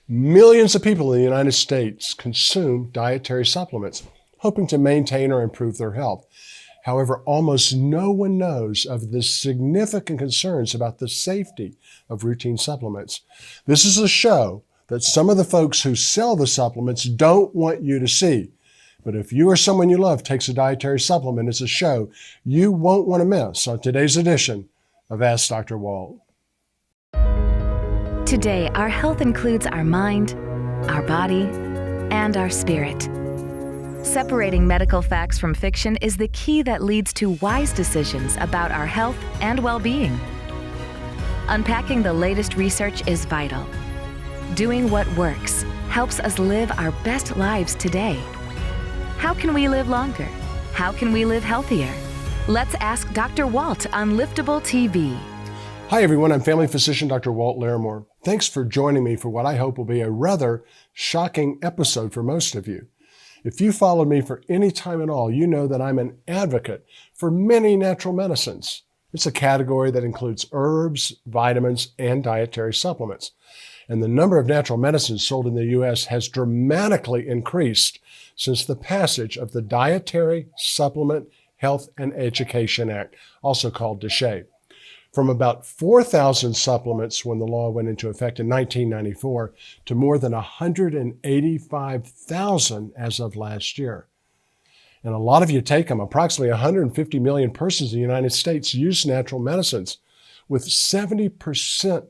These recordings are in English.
Millions of people in the United States consume dietary supplements, hoping to maintain or improve their health. However, almost no one knows of the significant concerns about the safety of routine supplements. This is a show that some of the folks who sell the supplements don't want you to see. But if you or someone you love takes a dietary supplement, it's a show you won't want to miss on today's edition of Ask Dr. Walt. Today, our health includes our mind, our body, and our spirit. Separating medical facts from fiction is the key that leads to wise decisions about our health and well-being. Unpacking the latest research is vital. Doing what works helps us live our best lives today. How can we live longer? How can we live healthier? Let's ask Dr. Walt on Liftable TV. Hi everyone, I'm family physician Dr. Walt Larimore. Thanks for joining me for what I hope will be a rather shocking episode for most of you. If you followed me for any time at all, you know that I'm an advocate for many natural medicines. It's a category that includes herbs, vitamins, and dietary supplements. And the number of natural medicines sold in the U.S. has dramatically increased since the passage of the Dietary Supplement Health and Education Act, also called DSHEA. From about 4,000 supplements when the law went into effect in 1994 to more than 185,000 as of last year. And a lot of you take them. Approximately 150 million persons in the United States use natural medicines, with 70%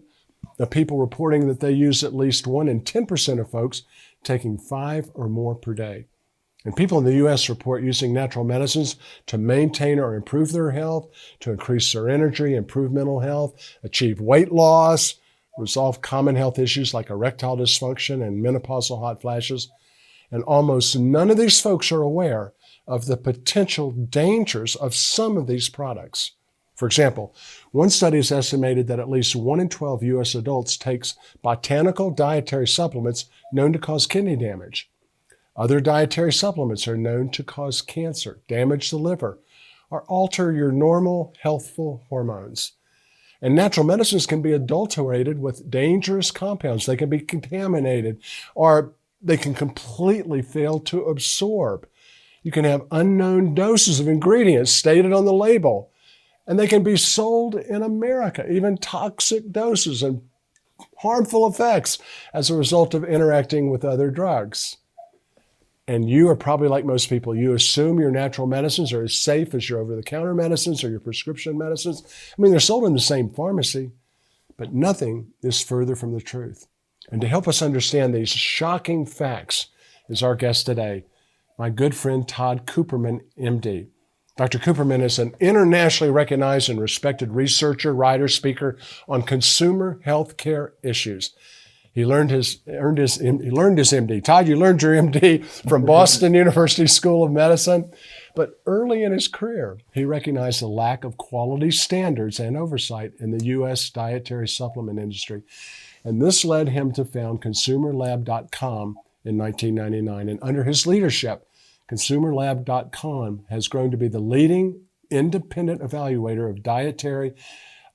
of people reporting that they use at least 1 in 10% of folks taking 5 or more per day. And people in the U.S. report using natural medicines to maintain or improve their health, to increase their energy, improve mental health, achieve weight loss, resolve common health issues like erectile dysfunction and menopausal hot flashes. And almost none of these folks are aware of the potential dangers of some of these products. For example, one study has estimated that at least 1 in 12 U.S. adults takes botanical dietary supplements known to cause kidney damage. Other dietary supplements are known to cause cancer, damage the liver, or alter your normal healthful hormones. And natural medicines can be adulterated with dangerous compounds. They can be contaminated, or they can completely fail to absorb. You can have unknown doses of ingredients stated on the label, and they can be sold in America, even toxic doses and harmful effects as a result of interacting with other drugs. And you are probably like most people. You assume your natural medicines are as safe as your over-the-counter medicines or your prescription medicines. I mean, they're sold in the same pharmacy, but nothing is further from the truth. And to help us understand these shocking facts is our guest today, my good friend Todd Cooperman, MD. Dr. Cooperman is an internationally recognized and respected researcher, writer, speaker on consumer health care issues. He earned his MD. Todd, you learned your MD from Boston University School of Medicine. But early in his career, he recognized the lack of quality standards and oversight in the U.S. dietary supplement industry. And this led him to found ConsumerLab.com in 1999. And under his leadership, ConsumerLab.com has grown to be the leading independent evaluator of dietary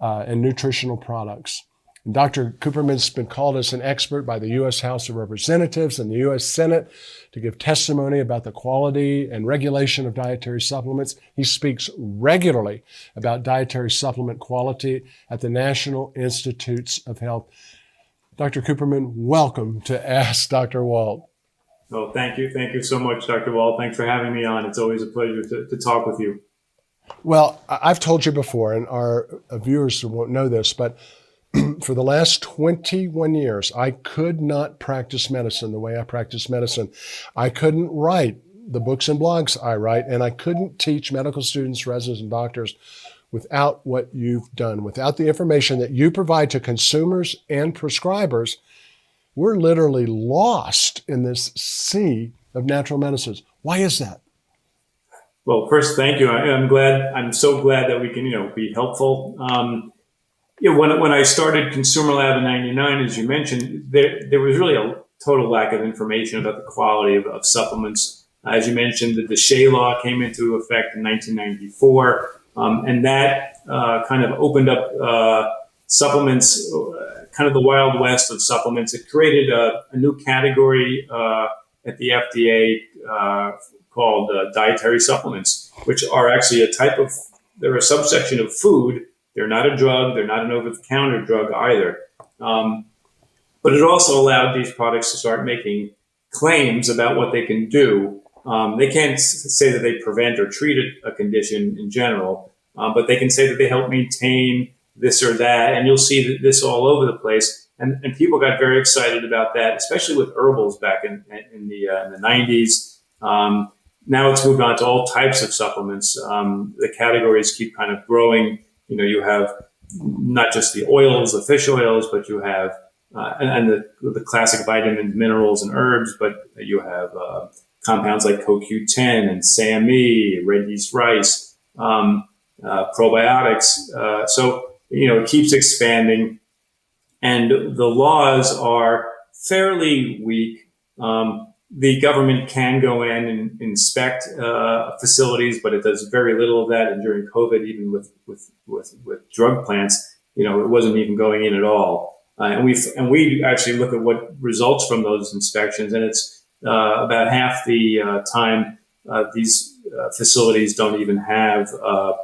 and nutritional products. Dr. Cooperman's been called as an expert by the U.S. House of Representatives and the U.S. Senate to give testimony about the quality and regulation of dietary supplements. He speaks regularly about dietary supplement quality at the National Institutes of Health. Dr. Cooperman, welcome to Ask Dr. Walt. Oh, thank you. Thank you so much, Dr. Walt. Thanks for having me on. It's always a pleasure to talk with you. Well, I've told you before, and our viewers won't know this, but for the last 21 years, I could not practice medicine the way I practice medicine. I couldn't write the books and blogs I write, and I couldn't teach medical students, residents, and doctors without what you've done, without the information that you provide to consumers and prescribers. We're literally lost in this sea of natural medicines. Why is that? Well, first, thank you. I'm so glad that we can, be helpful. When I started Consumer Lab in '99, as you mentioned, there was really a total lack of information about the quality of supplements. As you mentioned, the DSHEA law came into effect in 1994, and that kind of opened up supplements kind of the Wild West of supplements. It created a new category at the FDA called dietary supplements, which are actually they're a subsection of food. They're not a drug. They're not an over-the-counter drug either. But it also allowed these products to start making claims about what they can do. They can't say that they prevent or treat a condition in general, but they can say that they help maintain this or that. And you'll see this all over the place. And people got very excited about that, especially with herbals back in the 90s. Now it's moved on to all types of supplements. The categories keep kind of growing. You have not just the oils, the fish oils, but you have and the classic vitamins, minerals, and herbs, but you have compounds like CoQ10 and SAMe, red yeast rice, probiotics. So it keeps expanding, and the laws are fairly weak. The government can go in and inspect facilities, but it does very little of that. And during COVID, even with drug plants, it wasn't even going in at all. And we actually look at what results from those inspections, and it's about half the time these facilities don't even have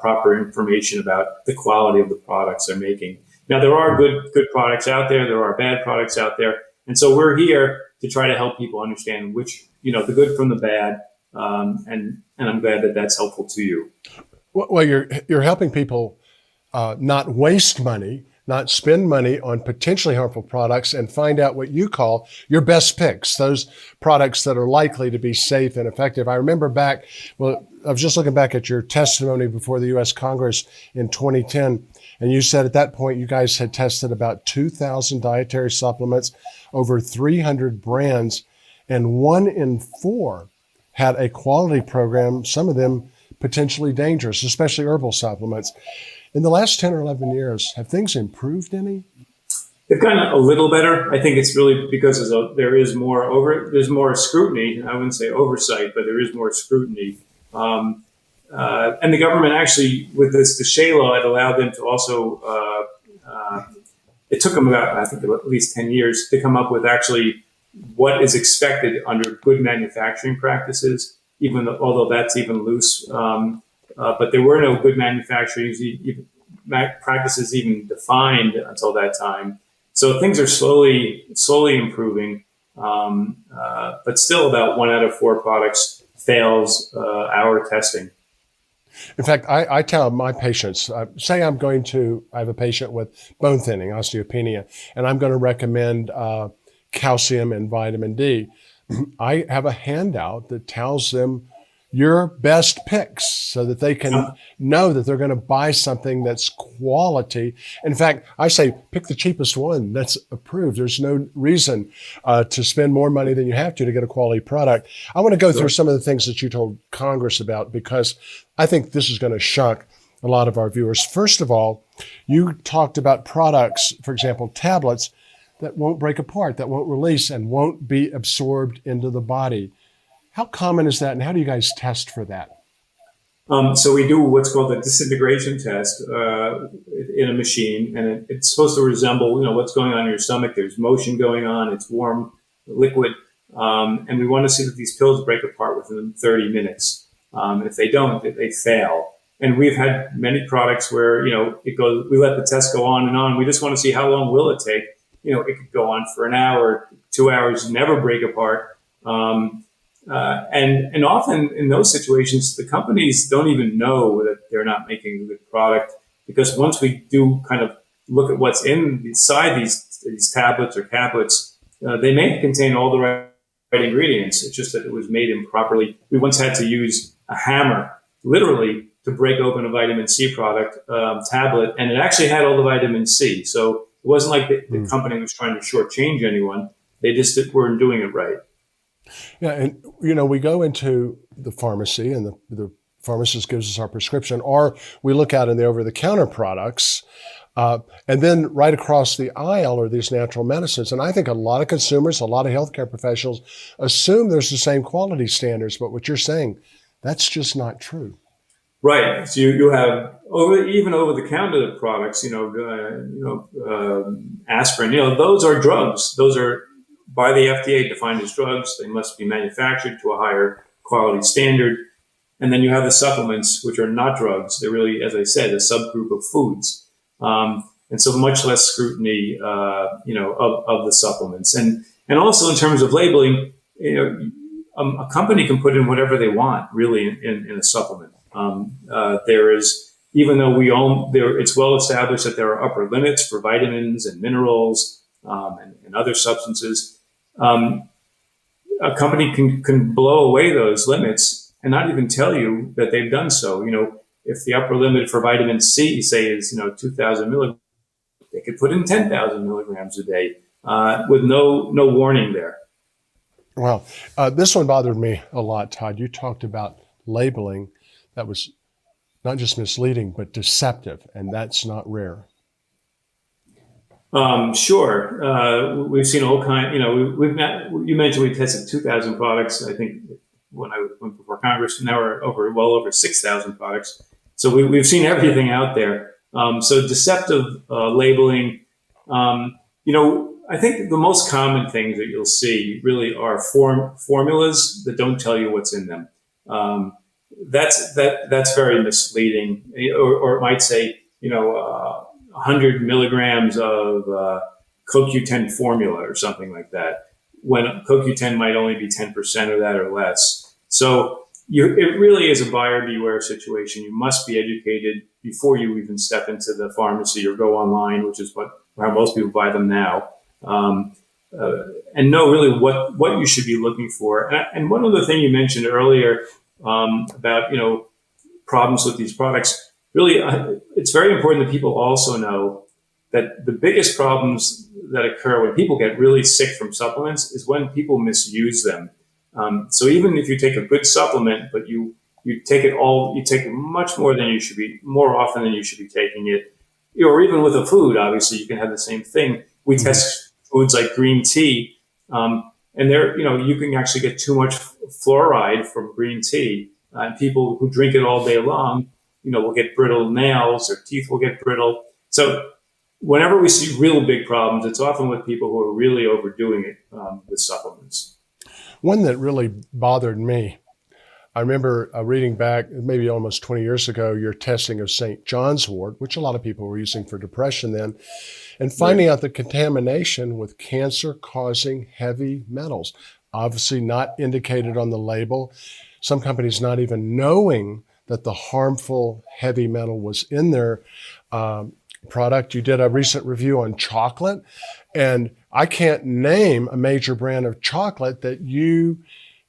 proper information about the quality of the products they're making. Now, there are good products out there. There are bad products out there. And so we're here to try to help people understand which, the good from the bad. And I'm glad that that's helpful to you. Well, you're helping people not waste money, not spend money on potentially harmful products, and find out what you call your best picks, those products that are likely to be safe and effective. I remember I was just looking back at your testimony before the U.S. Congress in 2010, and you said at that point you guys had tested about 2,000 dietary supplements, over 300 brands, and 1 in 4 had a quality program, some of them potentially dangerous, especially herbal supplements. In the last 10 or 11 years, have things improved any? They've gotten a little better. I think it's really because there's more scrutiny. I wouldn't say oversight, but there is more scrutiny. And the government actually, with the Shea law, it allowed them to also, it took them about, I think, at least 10 years to come up with actually what is expected under good manufacturing practices, although that's even loose. But there were no good manufacturing practices even defined until that time. So things are slowly improving, but still about 1 out of 4 products fails our testing. In fact, I tell my patients, say I have a patient with bone thinning, osteopenia, and I'm going to recommend calcium and vitamin D. I have a handout that tells them your best picks so that they can know that they're going to buy something that's quality. In fact, I say pick the cheapest one that's approved. There's no reason to spend more money than you have to get a quality product. I want to go through some of the things that you told Congress about, because I think this is going to shock a lot of our viewers. First of all, you talked about products, for example, tablets that won't break apart, that won't release, and won't be absorbed into the body. How common is that, and how do you guys test for that? So we do what's called a disintegration test in a machine, and it's supposed to resemble, what's going on in your stomach. There's motion going on. It's warm, liquid, and we want to see that these pills break apart within 30 minutes. If they don't, they fail. And we've had many products where it goes. We let the test go on and on. We just want to see how long will it take. It could go on for an hour, 2 hours, never break apart. And often in those situations, the companies don't even know that they're not making a good product, because once we do kind of look at what's inside these tablets or caplets, they may contain all the right ingredients. It's just that it was made improperly. We once had to use a hammer, literally, to break open a vitamin C product tablet, and it actually had all the vitamin C. So it wasn't like the company was trying to shortchange anyone. They just weren't doing it right. Yeah, and we go into the pharmacy, and the pharmacist gives us our prescription, or we look out in the over-the-counter products, and then right across the aisle are these natural medicines. And I think a lot of consumers, a lot of healthcare professionals assume there's the same quality standards, but what you're saying, that's just not true. Right. So you have even over the counter products, aspirin, those are drugs. Those are by the FDA defined as drugs. They must be manufactured to a higher quality standard. And then you have the supplements, which are not drugs. They're really, as I said, a subgroup of foods. And so much less scrutiny, of the supplements. And also in terms of labeling, a company can put in whatever they want, really, in a supplement. There is, even though it's well established that there are upper limits for vitamins and minerals and other substances. A company can blow away those limits and not even tell you that they've done so. If the upper limit for vitamin C, say, is 2,000 milligrams, they could put in 10,000 milligrams a day with no warning there. Well, this one bothered me a lot, Todd. You talked about labeling that was not just misleading, but deceptive, and that's not rare. Sure. We've seen all kind. You mentioned we tested 2,000 products. I think when I went before Congress, now we're well over 6,000 products. So we've seen everything out there. So deceptive labeling. I think the most common things that you'll see really are formulas that don't tell you what's in them. That's very misleading. Or it might say, 100 milligrams of CoQ10 formula or something like that, when CoQ10 might only be 10% of that or less. So it really is a buyer beware situation. You must be educated before you even step into the pharmacy or go online, which is how most people buy them now. And know really what you should be looking for. And one other thing you mentioned earlier about problems with these products. Really, it's very important that people also know that the biggest problems that occur when people get really sick from supplements is when people misuse them. So even if you take a good supplement, but you take it much more than you should be, more often than you should be taking it, or even with a food, obviously you can have the same thing. We test foods like green tea, and there, you can actually get too much fluoride from green tea, and people who drink it all day long, will get brittle nails, their teeth will get brittle. So whenever we see real big problems, it's often with people who are really overdoing it with supplements. One that really bothered me, I remember reading back maybe almost 20 years ago, your testing of St. John's wort, which a lot of people were using for depression then, and finding out the contamination with cancer-causing heavy metals, obviously not indicated on the label. Some companies not even knowing that the harmful heavy metal was in their product. You did a recent review on chocolate, and I can't name a major brand of chocolate that you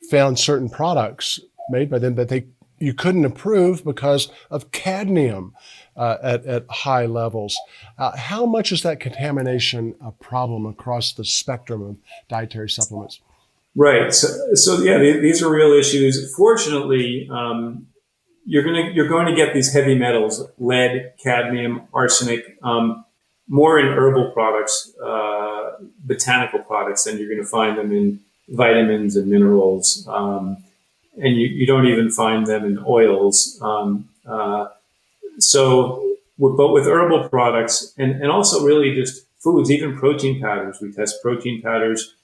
found certain products made by them that you couldn't approve because of cadmium at high levels. How much is that contamination a problem across the spectrum of dietary supplements? Right. So yeah, these are real issues. Fortunately, you're going to get these heavy metals, lead, cadmium, arsenic, more in herbal products, botanical products, than you're going to find them in vitamins and minerals. And you don't even find them in oils. But with herbal products and also really just foods, even protein powders, we test protein powders.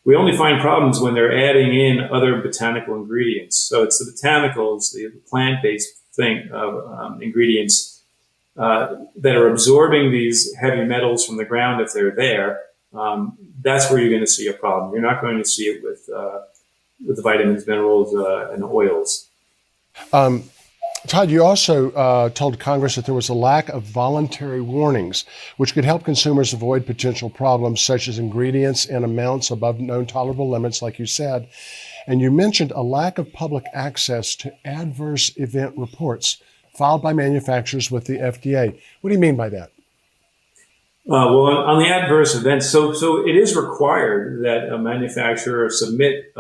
We only find problems when they're adding in other botanical ingredients. So it's the botanicals, the plant-based ingredients that are absorbing these heavy metals from the ground if they're there. That's where you're going to see a problem. You're not going to see it with the vitamins, minerals, and oils. Todd, you also told Congress that there was a lack of voluntary warnings, which could help consumers avoid potential problems such as ingredients and amounts above known tolerable limits, like you said. And you mentioned a lack of public access to adverse event reports filed by manufacturers with the FDA. What do you mean by that? Well, on the adverse events, so it is required that a manufacturer submit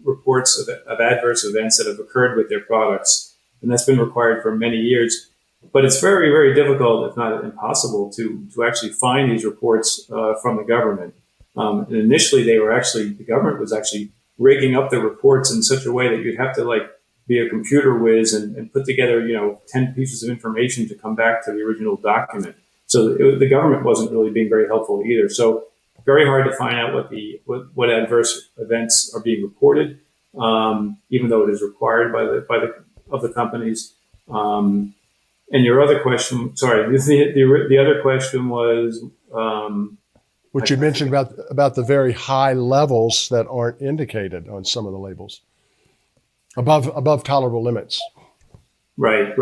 reports of adverse events that have occurred with their products. And that's been required for many years. But it's very, very difficult, if not impossible, to actually find these reports from the government. And initially, the government was actually rigging up the reports in such a way that you'd have to be a computer whiz and put together, 10 pieces of information to come back to the original document. So the government wasn't really being very helpful either. So very hard to find out what adverse events are being reported, even though it is required by the companies. And your other question, sorry, the other question was, which you mentioned about the very high levels that aren't indicated on some of the labels, above tolerable limits. Right.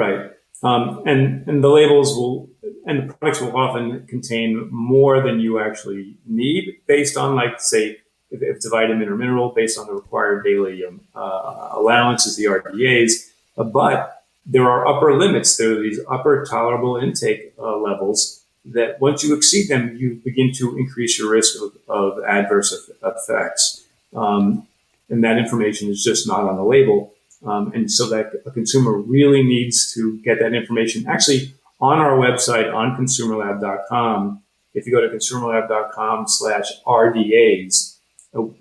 And the labels and the products will often contain more than you actually need, based on, like, say, if it's a vitamin or mineral, based on the required daily allowances, the RDAs. But there are upper limits. There are these upper tolerable intake levels that once you exceed them, you begin to increase your risk of adverse effects. And that information is just not on the label. And so that a consumer really needs to get that information. Actually, on our website, on consumerlab.com, if you go to consumerlab.com/RDAs,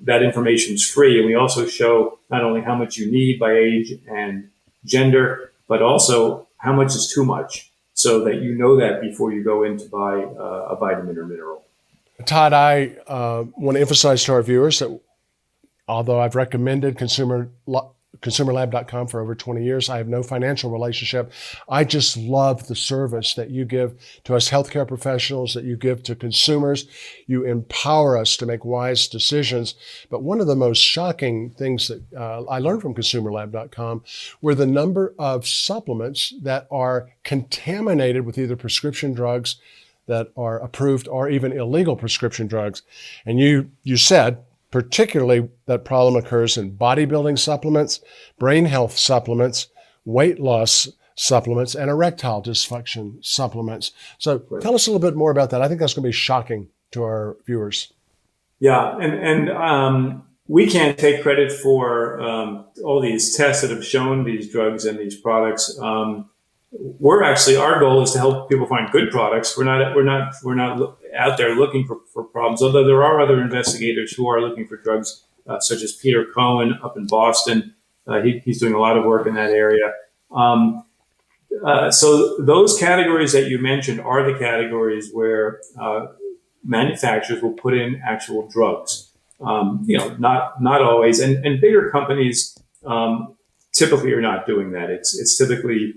that information is free. And we also show not only how much you need by age and gender, but also how much is too much, so that you know that before you go in to buy a vitamin or mineral. Todd, I want to emphasize to our viewers that although I've recommended consumerlab.com for over 20 years, I have no financial relationship. I just love the service that you give to us healthcare professionals, that you give to consumers. You empower us to make wise decisions. But one of the most shocking things that I learned from consumerlab.com were the number of supplements that are contaminated with either prescription drugs that are approved or even illegal prescription drugs. And you said, particularly, that problem occurs in bodybuilding supplements, brain health supplements, weight loss supplements, and erectile dysfunction supplements. So Tell us a little bit more about that. I think that's going to be shocking to our viewers. Yeah, and we can't take credit for all these tests that have shown these drugs and these products. Our goal is to help people find good products. We're not out there looking for problems, although there are other investigators who are looking for drugs, such as Peter Cohen up in Boston. He's doing a lot of work in that area. So those categories that you mentioned are the categories where manufacturers will put in actual drugs. Not always, and bigger companies typically are not doing that. It's typically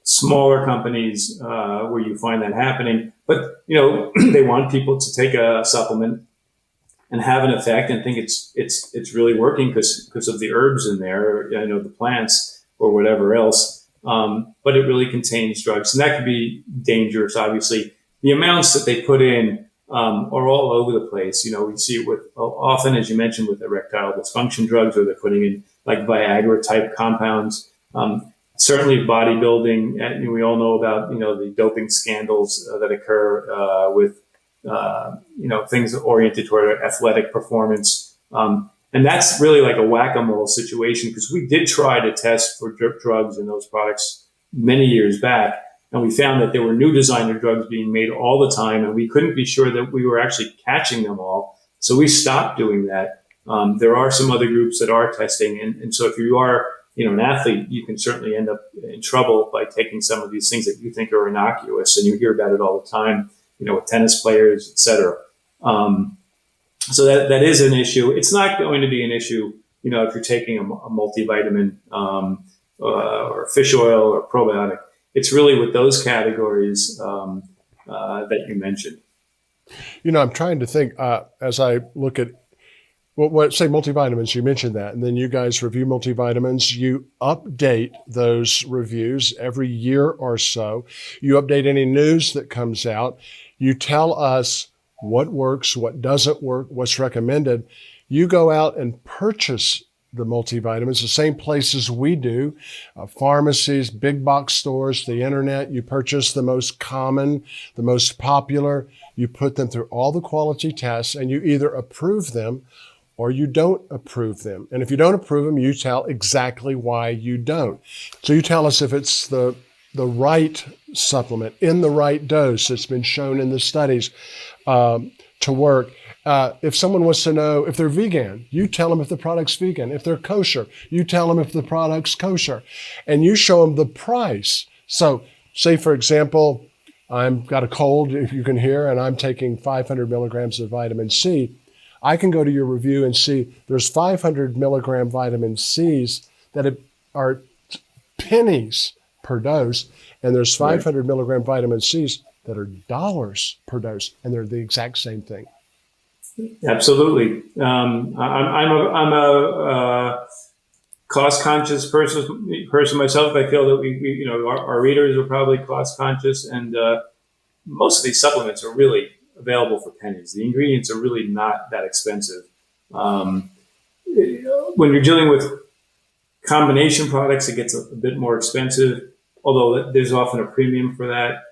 smaller companies where you find that happening, but they want people to take a supplement and have an effect and think it's really working because of the herbs in there, the plants or whatever else. But it really contains drugs, and that could be dangerous. Obviously, the amounts that they put in are all over the place. We see it with often, as you mentioned, with erectile dysfunction drugs, where they're putting in like Viagra type compounds. Certainly bodybuilding, and we all know about, the doping scandals that occur with, things oriented toward athletic performance. And that's really like a whack-a-mole situation, because we did try to test for drugs in those products many years back, and we found that there were new designer drugs being made all the time, and we couldn't be sure that we were actually catching them all. So we stopped doing that. There are some other groups that are testing, and so if you are an athlete, you can certainly end up in trouble by taking some of these things that you think are innocuous, and you hear about it all the time, with tennis players, et cetera. So that is an issue. It's not going to be an issue, if you're taking a multivitamin or fish oil or probiotic. It's really with those categories that you mentioned. I'm trying to think as I look at say multivitamins, you mentioned that, and then you guys review multivitamins. You update those reviews every year or so. You update any news that comes out. You tell us what works, what doesn't work, what's recommended. You go out and purchase the multivitamins, the same places we do, pharmacies, big box stores, the internet. You purchase the most common, the most popular. You put them through all the quality tests, and you either approve them or you don't approve them. And if you don't approve them, you tell exactly why you don't. So you tell us if it's the right supplement in the right dose that's been shown in the studies. to work. If someone wants to know if they're vegan, you tell them if the product's vegan. If they're kosher, you tell them if the product's kosher. And you show them the price. So say, for example, I've got a cold, if you can hear, and I'm taking 500 milligrams of vitamin C. I can go to your review and see there's 500 milligram vitamin C's that are pennies per dose, and there's 500 milligram vitamin C's that are dollars per dose, and they're the exact same thing. Absolutely. I'm a cost-conscious person myself. I feel that we our readers are probably cost-conscious, and most of these supplements are really available for pennies. The ingredients are really not that expensive. When you're dealing with combination products, it gets a bit more expensive, although there's often a premium for that.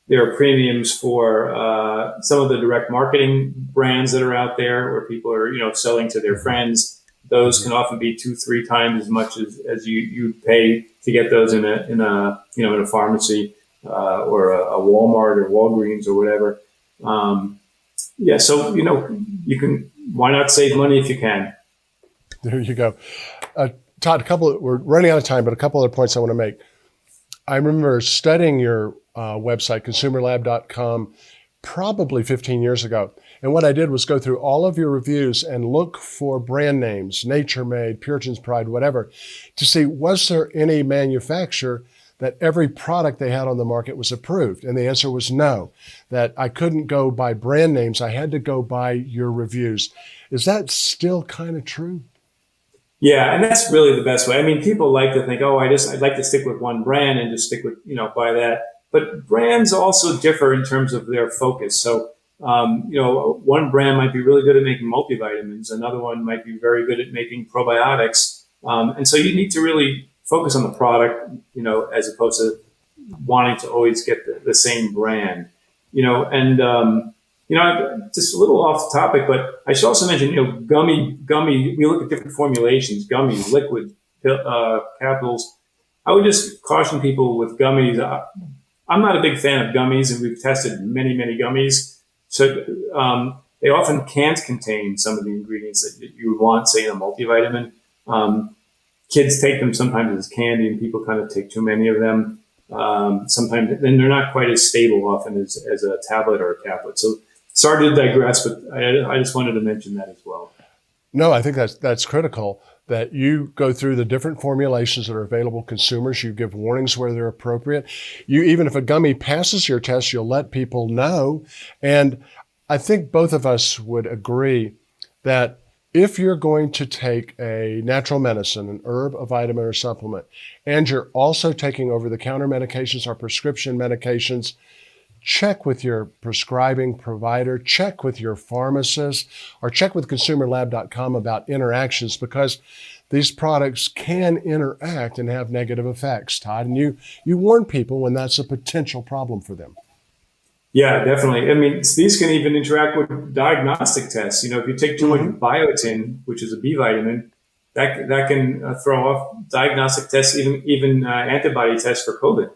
There are premiums for some of the direct marketing brands that are out there where people are, selling to their friends. Those can often be 2-3 times as much as you pay to get those in a pharmacy or a Walmart or Walgreens or whatever. So you can. Why not save money if you can? There you go, Todd. We're running out of time, but a couple other points I want to make. I remember studying your website, consumerlab.com, probably 15 years ago. And what I did was go through all of your reviews and look for brand names, Nature Made, Puritan's Pride, whatever, to see was there any manufacturer that every product they had on the market was approved. And the answer was no, that I couldn't go by brand names. I had to go by your reviews. Is that still kind of true? Yeah, and that's really the best way. I mean, people like to think, I'd like to stick with one brand and just stick with, by that. But brands also differ in terms of their focus. So, one brand might be really good at making multivitamins. Another one might be very good at making probiotics. And so you need to really focus on the product, as opposed to wanting to always get the same brand, just a little off the topic, but I should also mention, gummy, we look at different formulations, gummies, liquid, capsules. I would just caution people with gummies. I'm not a big fan of gummies, and we've tested many, many gummies. So they often can't contain some of the ingredients that you would want, say, in a multivitamin. Kids take them sometimes as candy, and people kind of take too many of them. Sometimes, then they're not quite as stable often as a tablet or a caplet. So sorry to digress, but I just wanted to mention that as well. No, I think that's critical, that you go through the different formulations that are available to consumers. You give warnings where they're appropriate. Even if a gummy passes your test, you'll let people know. And I think both of us would agree that if you're going to take a natural medicine, an herb, a vitamin, or supplement, and you're also taking over-the-counter medications or prescription medications, check with your prescribing provider, check with your pharmacist, or check with consumerlab.com about interactions, because these products can interact and have negative effects, Todd. And you warn people when that's a potential problem for them. Yeah, definitely. I mean, these can even interact with diagnostic tests. If you take too much biotin, which is a B vitamin, that can throw off diagnostic tests, even antibody tests for COVID.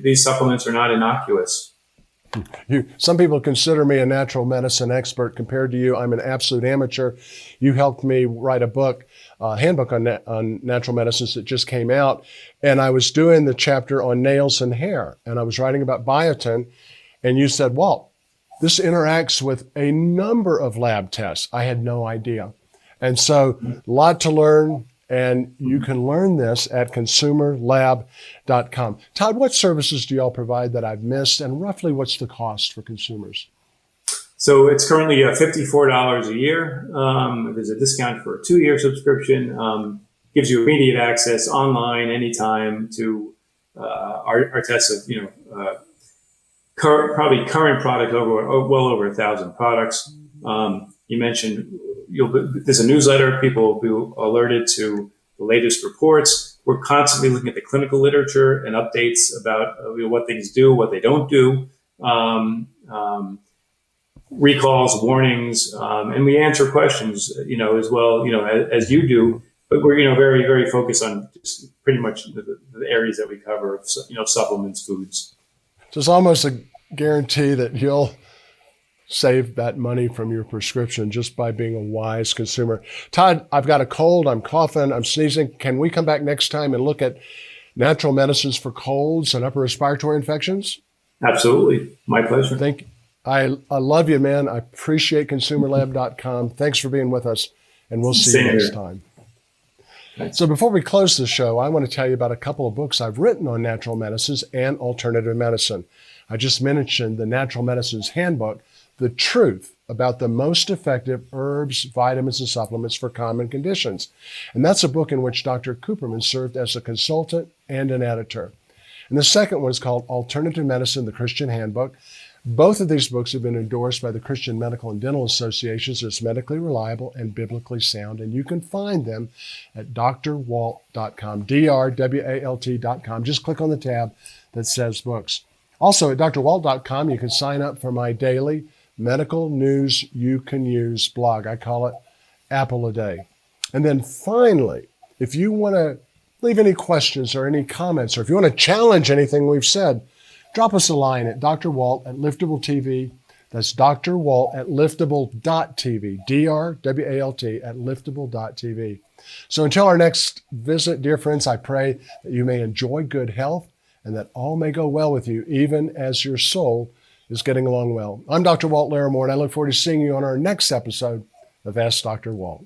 These supplements are not innocuous. Some people consider me a natural medicine expert. Compared to you, I'm an absolute amateur. You helped me write a book, handbook on natural medicines that just came out. And I was doing the chapter on nails and hair. And I was writing about biotin. And you said, Walt, this interacts with a number of lab tests. I had no idea. And so a lot to learn. And you can learn this at consumerlab.com. Todd, what services do y'all provide that I've missed? And roughly what's the cost for consumers? So it's currently $54 a year. There's a discount for a 2-year subscription. Gives you immediate access online anytime to our tests of current product well over 1,000 products. You mentioned there's a newsletter. People will be alerted to the latest reports. We're constantly looking at the clinical literature and updates about what things do, what they don't do. Recalls, warnings, and we answer questions, as well, as you do. But we're, very, very focused on just pretty much the areas that we cover, supplements, foods. So it's almost guarantee that you'll save that money from your prescription just by being a wise consumer. Todd, I've got a cold, I'm coughing, I'm sneezing. Can we come back next time and look at natural medicines for colds and upper respiratory infections? Absolutely. My pleasure. I love you, man. I appreciate consumerlab.com. Thanks for being with us, and we'll see you next time. Thanks. So before we close the show, I want to tell you about a couple of books I've written on natural medicines and alternative medicine. I just mentioned the Natural Medicines Handbook, The Truth About the Most Effective Herbs, Vitamins, and Supplements for Common Conditions. And that's a book in which Dr. Cooperman served as a consultant and an editor. And the second one is called Alternative Medicine, The Christian Handbook. Both of these books have been endorsed by the Christian Medical and Dental Associations as medically reliable and biblically sound, and you can find them at drwalt.com, drwalt.com. Just click on the tab that says books. Also, at drwalt.com, you can sign up for my daily medical news you can use blog. I call it Apple a Day. And then finally, if you want to leave any questions or any comments, or if you want to challenge anything we've said, drop us a line at Dr. Walt at Liftable TV. That's Dr. Walt at liftable.tv, D-R-W-A-L-T at liftable.tv. So until our next visit, dear friends, I pray that you may enjoy good health and that all may go well with you, even as your soul is getting along well. I'm Dr. Walt Larimore, and I look forward to seeing you on our next episode of Ask Dr. Walt.